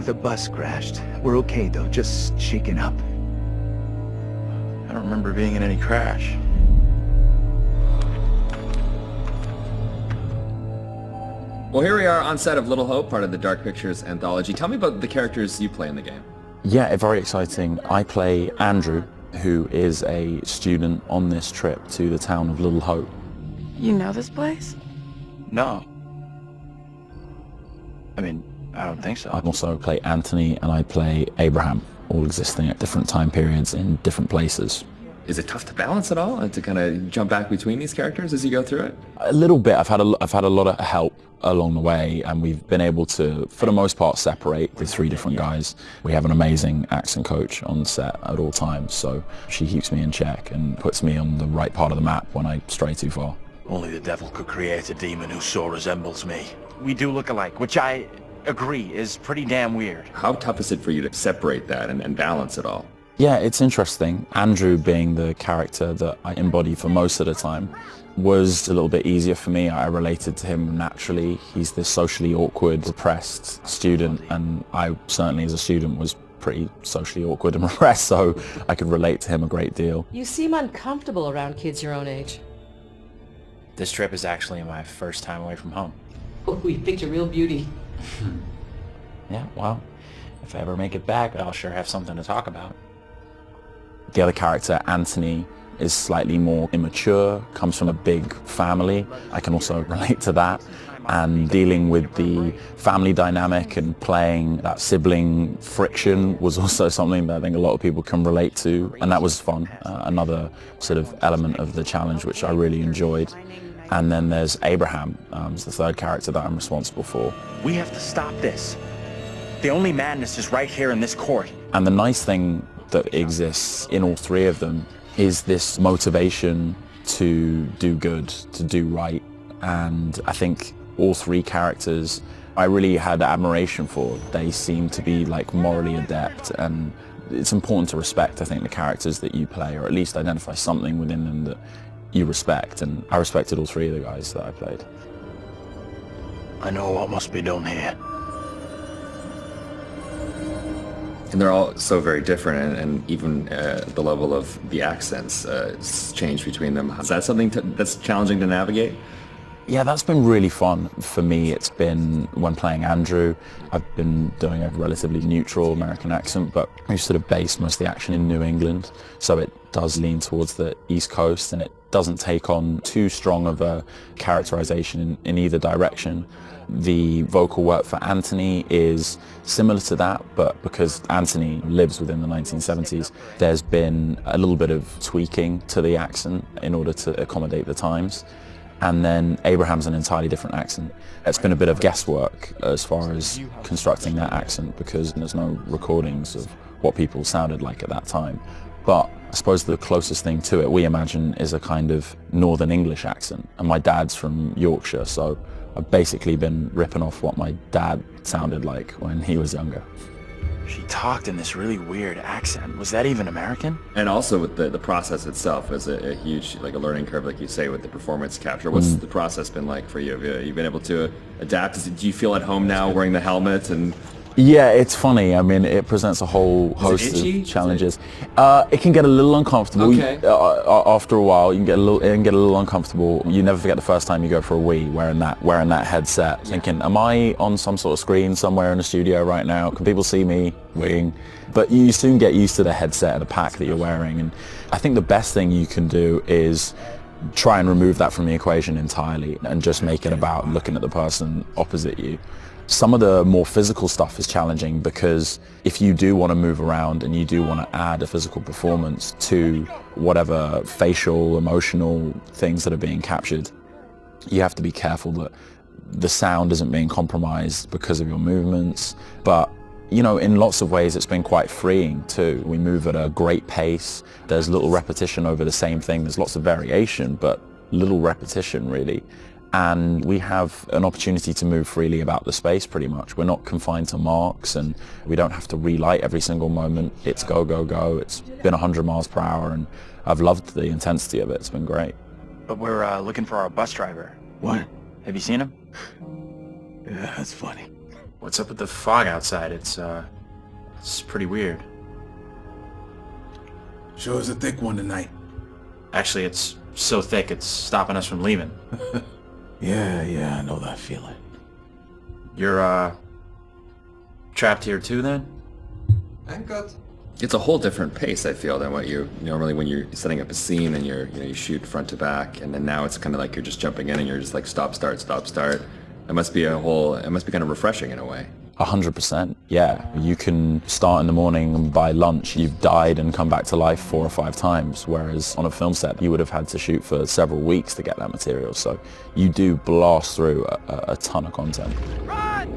The bus crashed. We're okay though, just shaken up. I don't remember being in any crash. Well, here we are on set of Little Hope, part of the Dark Pictures Anthology. Tell me about the characters you play in the game. Yeah, very exciting. I play Andrew, who is a student on this trip to the town of Little Hope. You know this place? No. I mean, I don't think so. I also play Anthony and I play Abraham, all existing at different time periods in different places. Is it tough to balance it all and to kind of jump back between these characters as you go through it? A little bit. I've had a lot of help along the way, and we've been able to, for the most part, separate the three different guys. We have an amazing accent coach on set at all times, so she keeps me in check and puts me on the right part of the map when I stray too far. Only the devil could create a demon who so resembles me. We do look alike, which I agree is pretty damn weird. How tough is it for you to separate that and balance it all? Yeah, it's interesting. Andrew, being the character that I embody for most of the time, was a little bit easier for me. I related to him naturally. He's this socially awkward, repressed student, and I certainly as a student was pretty socially awkward and repressed, so I could relate to him a great deal. You seem uncomfortable around kids your own age. This trip is actually my first time away from home. Oh, you picked a real beauty. Yeah, well, if I ever make it back, I'll sure have something to talk about. The other character, Anthony, is slightly more immature, comes from a big family. I can also relate to that. And dealing with the family dynamic and playing that sibling friction was also something that I think a lot of people can relate to. And that was fun. Another sort of element of the challenge, which I really enjoyed. And then there's Abraham, is the third character that I'm responsible for. We have to stop this. The only madness is right here in this court. And the nice thing that exists in all three of them is this motivation to do good, to do right. And I think all three characters I really had admiration for. They seem to be like morally adept, and it's important to respect, I think, the characters that you play, or at least identify something within them that you respect. And I respected all three of the guys that I played. I know what must be done here. And they're all so very different, and even the level of the accents change between them. Is that something that's challenging to navigate? Yeah, that's been really fun for me. It's been, when playing Andrew, I've been doing a relatively neutral American accent, but we've sort of based most of the action in New England, so it does lean towards the East Coast, and it doesn't take on too strong of a characterization in either direction. The vocal work for Anthony is similar to that, but because Anthony lives within the 1970s, there's been a little bit of tweaking to the accent in order to accommodate the times. And then Abraham's an entirely different accent. It's been a bit of guesswork as far as constructing that accent, because there's no recordings of what people sounded like at that time. But I suppose the closest thing to it, we imagine, is a kind of Northern English accent. And my dad's from Yorkshire, so I've basically been ripping off what my dad sounded like when he was younger. She talked in this really weird accent. Was that even American? And also with the process itself is a huge, like a learning curve, like you say, with the performance capture. What's the process been like for you? Have you been able to adapt? Do you feel at home now wearing the helmet? And Yeah, it's funny. I mean, it presents a whole host of challenges. It can get a little uncomfortable. Okay. After a while, it can get a little uncomfortable. You never forget the first time you go for a wee wearing that headset, thinking, am I on some sort of screen somewhere in the studio right now? Can people see me weeing? But you soon get used to the headset and the pack that you're wearing. And I think the best thing you can do is try and remove that from the equation entirely and just make it about looking at the person opposite you. Some of the more physical stuff is challenging, because if you do want to move around and you do want to add a physical performance to whatever facial, emotional things that are being captured, you have to be careful that the sound isn't being compromised because of your movements. But, you know, in lots of ways it's been quite freeing too. We move at a great pace. There's little repetition over the same thing. There's lots of variation, but little repetition really. And we have an opportunity to move freely about the space pretty much. We're not confined to marks, and we don't have to relight every single moment. It's go, go, go. It's been 100 miles per hour, and I've loved the intensity of it. It's been great. But we're looking for our bus driver. What? Have you seen him? Yeah, that's funny. What's up with the fog outside? It's pretty weird. Sure is a thick one tonight. Actually, it's so thick it's stopping us from leaving. Yeah, I know that feeling. You're, trapped here too, then? And cut. It's a whole different pace, I feel, than what you normally when you're setting up a scene and you shoot front to back, and then now it's kind of like you're just jumping in and you're just like stop, start. It must be kind of refreshing in a way. 100%, yeah. You can start in the morning and by lunch you've died and come back to life 4 or 5 times, whereas on a film set you would have had to shoot for several weeks to get that material. So you do blast through a ton of content. Run!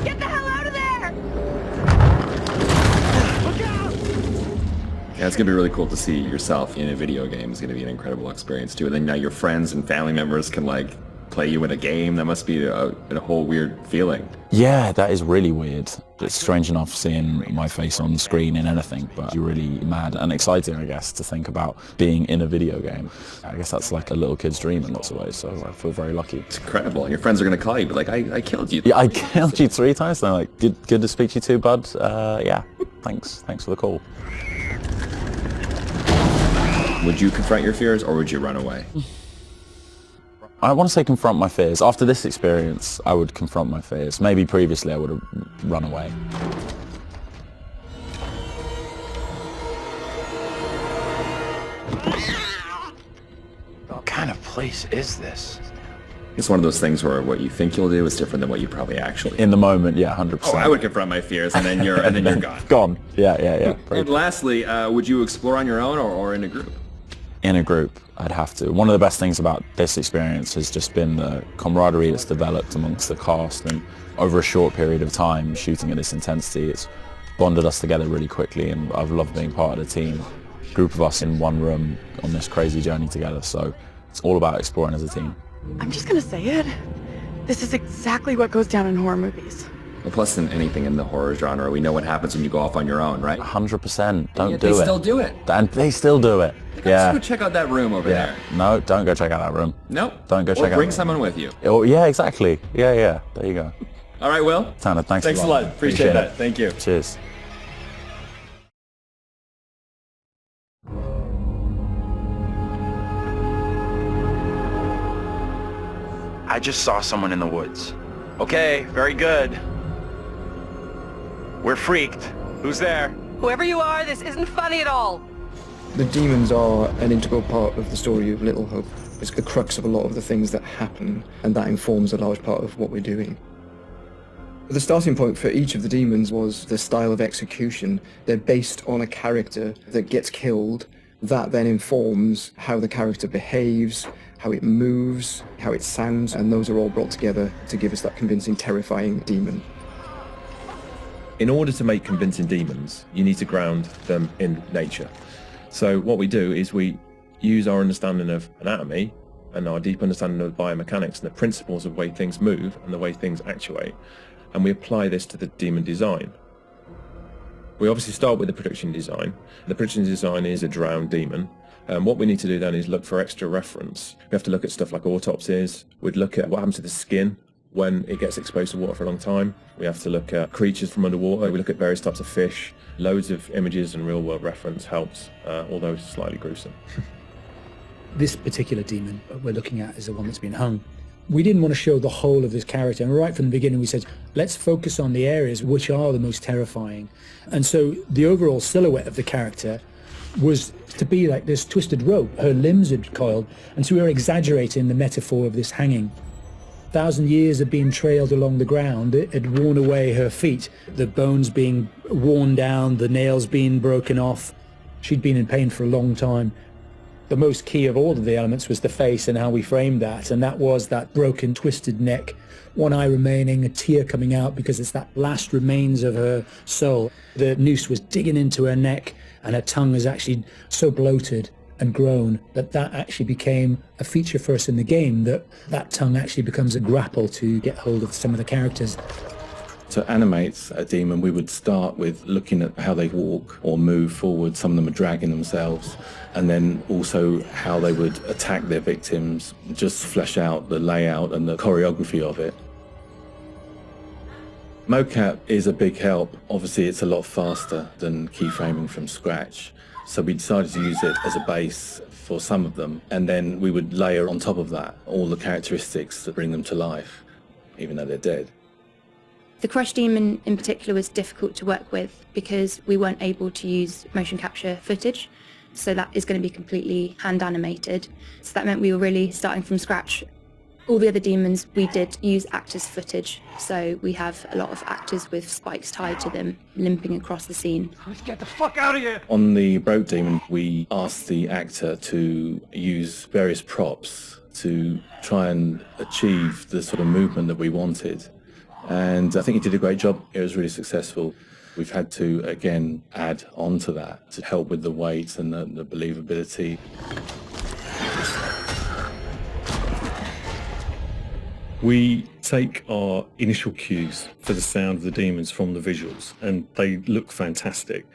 Get the hell out of there! Look out! Yeah, it's gonna be really cool to see yourself in a video game. It's gonna be an incredible experience too. And then now your friends and family members can like play you in a game. That must be a whole weird feeling. Yeah, that is really weird. It's strange enough seeing my face on screen in anything, but you're really mad and exciting, I guess, to think about being in a video game. I guess that's like a little kid's dream in lots of ways, so I feel very lucky. It's incredible. Your friends are gonna call you, but like, I killed you. Yeah, I killed you 3 times, and they're like, good to speak to you too, bud. Yeah, thanks for the call. Would you confront your fears or would you run away? I want to say confront my fears. After this experience, I would confront my fears. Maybe previously I would have run away. What kind of place is this? It's one of those things where what you think you'll do is different than what you probably actually do. In the moment, yeah, 100%. Oh, I would confront my fears, and then you're gone. Gone. Yeah. And lastly, would you explore on your own or in a group? In a group, I'd have to. One of the best things about this experience has just been the camaraderie that's developed amongst the cast, and over a short period of time shooting at this intensity, it's bonded us together really quickly, and I've loved being part of the team. A group of us in one room on this crazy journey together, so it's all about exploring as a team. I'm just gonna say it. This is exactly what goes down in horror movies. Well, plus than anything in the horror genre, we know what happens when you go off on your own, right? 100%. Don't Yet do they it. still do it. And they still do it. Let's Yeah. go check out that room over there. No, don't go check out that room. Nope. Don't go check out Or bring that someone with you. Oh, yeah, exactly. Yeah. There you go. All right, Will. Tanner, thanks Thanks a lot. Appreciate that. Thank you. Cheers. I just saw someone in the woods. Okay, very good. We're freaked. Who's there? Whoever you are, this isn't funny at all. The demons are an integral part of the story of Little Hope. It's the crux of a lot of the things that happen, and that informs a large part of what we're doing. The starting point for each of the demons was the style of execution. They're based on a character that gets killed. That then informs how the character behaves, how it moves, how it sounds, and those are all brought together to give us that convincing, terrifying demon. In order to make convincing demons, you need to ground them in nature. So what we do is we use our understanding of anatomy and our deep understanding of biomechanics and the principles of the way things move and the way things actuate, and we apply this to the demon design. We obviously start with the production design. The production design is a drowned demon. What we need to do then is look for extra reference. We have to look at stuff like autopsies. We'd look at what happens to the skin when it gets exposed to water for a long time. We have to look at creatures from underwater. We look at various types of fish. Loads of images and real-world reference helps, although it's slightly gruesome. This particular demon we're looking at is the one that's been hung. We didn't want to show the whole of this character, and right from the beginning we said, let's focus on the areas which are the most terrifying. And so the overall silhouette of the character was to be like this twisted rope. Her limbs had coiled, and so we were exaggerating the metaphor of this hanging. 1,000 years of being trailed along the ground, it had worn away her feet, the bones being worn down, the nails being broken off. She'd been in pain for a long time. The most key of all of the elements was the face and how we framed that, and that was that broken, twisted neck, one eye remaining, a tear coming out because it's that last remains of her soul. The noose was digging into her neck, and her tongue was actually so bloated and grown that actually became a feature for us in the game, that tongue actually becomes a grapple to get hold of some of the characters. To animate a demon, we would start with looking at how they walk or move forward. Some of them are dragging themselves, and then also how they would attack their victims, just flesh out the layout and the choreography of it. Mocap is a big help. Obviously, it's a lot faster than keyframing from scratch. So we decided to use it as a base for some of them, and then we would layer on top of that all the characteristics that bring them to life, even though they're dead. The Crush Demon in particular was difficult to work with because we weren't able to use motion capture footage. So that is going to be completely hand animated. So that meant we were really starting from scratch. All the other demons, we did use actors' footage. So we have a lot of actors with spikes tied to them, limping across the scene. Let's get the fuck out of here! On the Broke Demon, we asked the actor to use various props to try and achieve the sort of movement that we wanted. And I think he did a great job. It was really successful. We've had to, again, add on to that to help with the weight and the believability. We take our initial cues for the sound of the demons from the visuals, and they look fantastic.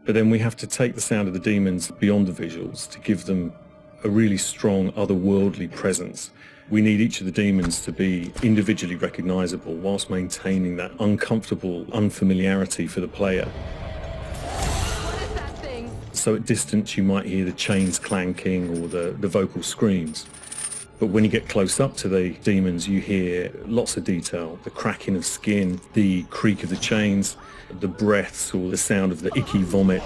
But then we have to take the sound of the demons beyond the visuals to give them a really strong otherworldly presence. We need each of the demons to be individually recognizable whilst maintaining that uncomfortable unfamiliarity for the player. What is that thing? So at distance you might hear the chains clanking or the vocal screams. But when you get close up to the demons, you hear lots of detail, the cracking of skin, the creak of the chains, the breaths or the sound of the icky vomit.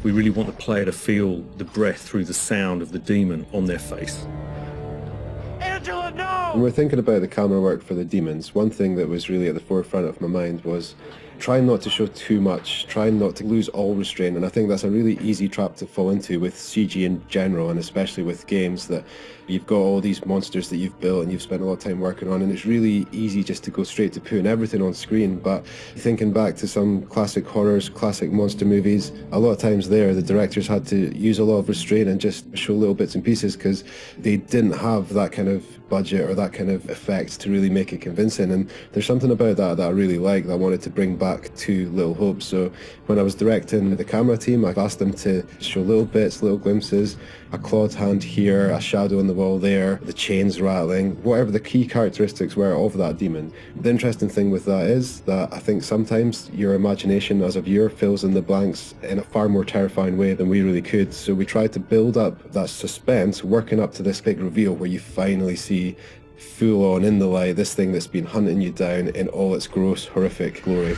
We really want the player to feel the breath through the sound of the demon on their face. Angela, no! When we're thinking about the camera work for the demons, one thing that was really at the forefront of my mind was trying not to show too much, trying not to lose all restraint, and I think that's a really easy trap to fall into with CG in general, and especially with games that you've got all these monsters that you've built and you've spent a lot of time working on, and it's really easy just to go straight to putting everything on screen. But thinking back to some classic horrors, classic monster movies, a lot of times there the directors had to use a lot of restraint and just show little bits and pieces because they didn't have that kind of budget or that kind of effect to really make it convincing. And there's something about that I really like, that I wanted to bring back to Little Hope. So when I was directing the camera team, I asked them to show little bits, little glimpses, a clawed hand here, a shadow on the wall there, the chains rattling, whatever the key characteristics were of that demon. The interesting thing with that is that I think sometimes your imagination as a viewer fills in the blanks in a far more terrifying way than we really could. So we tried to build up that suspense, working up to this big reveal where you finally see full on in the light this thing that's been hunting you down in all its gross, horrific glory.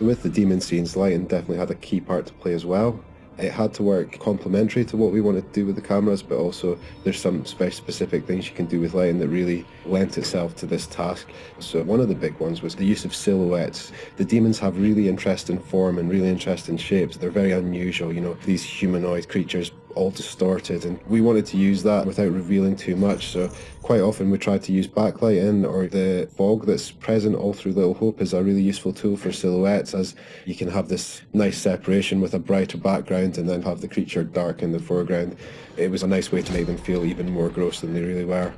With the demon scenes, lighting definitely had a key part to play as well. It had to work complementary to what we wanted to do with the cameras, but also there's some specific things you can do with lighting that really lent itself to this task. So one of the big ones was the use of silhouettes. The demons have really interesting form and really interesting shapes. They're very unusual, you know, these humanoid creatures all distorted, and we wanted to use that without revealing too much. So quite often we try to use backlighting, or the fog that's present all through Little Hope is a really useful tool for silhouettes, as you can have this nice separation with a brighter background and then have the creature dark in the foreground. It was a nice way to make them feel even more gross than they really were.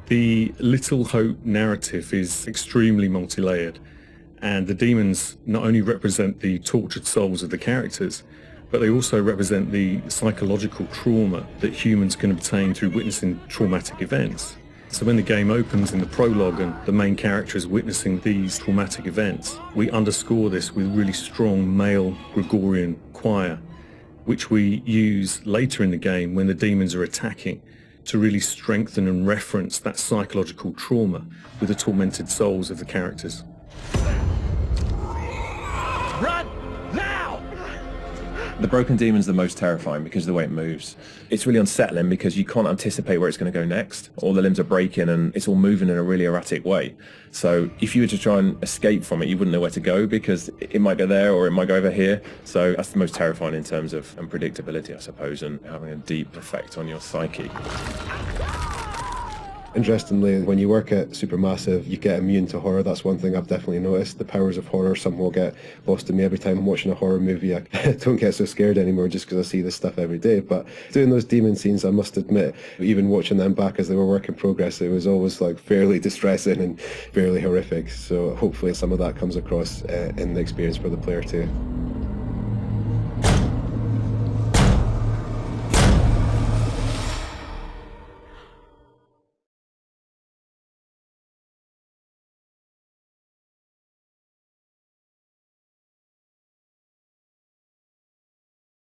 The Little Hope narrative is extremely multi-layered, and the demons not only represent the tortured souls of the characters, but they also represent the psychological trauma that humans can obtain through witnessing traumatic events. So when the game opens in the prologue and the main character is witnessing these traumatic events, we underscore this with really strong male Gregorian choir, which we use later in the game when the demons are attacking to really strengthen and reference that psychological trauma with the tormented souls of the characters. Run! Now! The Broken Demon's the most terrifying because of the way it moves. It's really unsettling because you can't anticipate where it's going to go next. All the limbs are breaking and it's all moving in a really erratic way. So if you were to try and escape from it, you wouldn't know where to go because it might go there or it might go over here. So that's the most terrifying in terms of unpredictability, I suppose, and having a deep effect on your psyche. Interestingly, when you work at Supermassive, you get immune to horror. That's one thing I've definitely noticed. The powers of horror somehow get lost in me every time I'm watching a horror movie. I don't get so scared anymore just because I see this stuff every day. But doing those demon scenes, I must admit, even watching them back as they were work in progress, it was always like fairly distressing and fairly horrific. So hopefully some of that comes across in the experience for the player too.